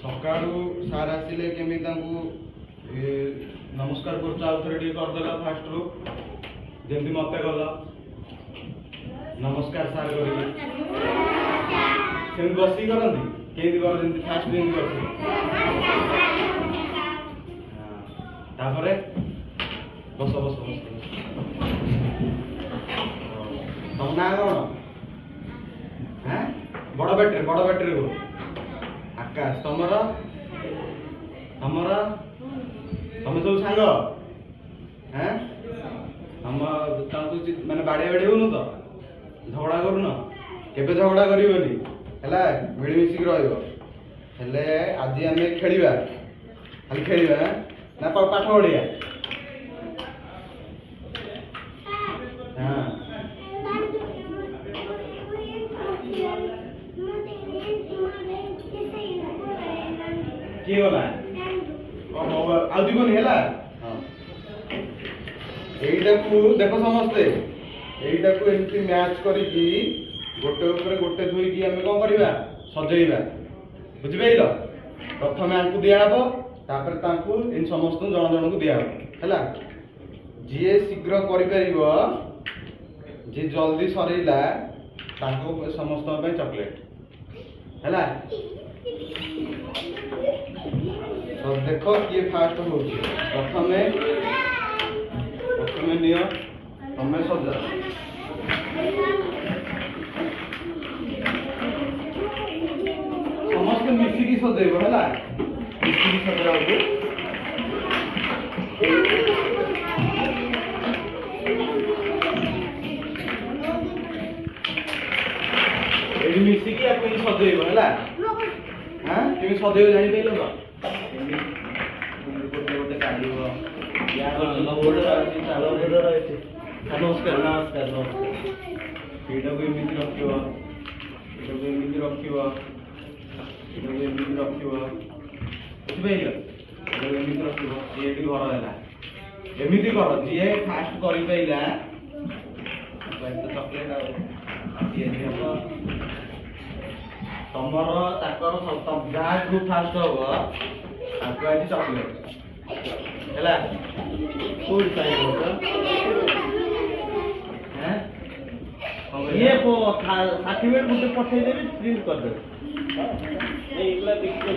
सकाळू सार आसिले केमी तांकू नमस्कार कर आउ थे टी करदेला फास्ट रू जमी मत गल नमस्कार सार कर बस करती के कर फास्ट दिन कर बस बस बस तुम ना कौन हाँ बड़ बैटरी को आकाश तुमर तुमर तुम सब सांग हाँ हम माने बाड़े बाड़े होनु तो झगड़ा करून केबे झगड़ा करिवनी हैला मिलमिशिक रहिबो हेले आज आमे खेलिबा खाली खेलिबा ना पाठ पढ़िया हाँ किए गला आउ दिबनी हैला एईटा को देखो समस्ते एईटा को एमती मैच करिकी गोटे ऊपर गोटे थोइकी आमे कोन करबा सजेइबा बुझि पैलो प्रथमे आंकु दिया हबो तापर तांकु इन समस्त जण जण को दिया हबो हैला जे शीघ्र करि परिबो जे जल्दी सरेइला तांको समस्त पे चॉकलेट हैला तो देखो किए फास्ट हो प्रथमे प्रथमे नियो तमे सजा समस्त मिसिकी सजेइबो हैला मिसिकी सजाओ एडी मिसिकी आपको सजेइबो हैला हां तुम सजेइबो जानि पैलो ना गोटे काढिबो नमस्कार नमस्कार एटा को एमिति रखिबो एटा को एमिति रखिबो एटा को एमिति रखिबो बुझिबैलो एटा को एमिति रखिबो एटी घर हैला एमिति कर जे फास्ट करि पैला तो चॉकलेट आ ये देखो तमर ताकर सब जहाँ ग्रुप फास्ट होबो ताको आइ चॉकलेट हैला फुल टाइम होता हैं ये को सर्टिफिकेट मुझे पठे देबे प्रिंट कर दे ए इगला दिक्कत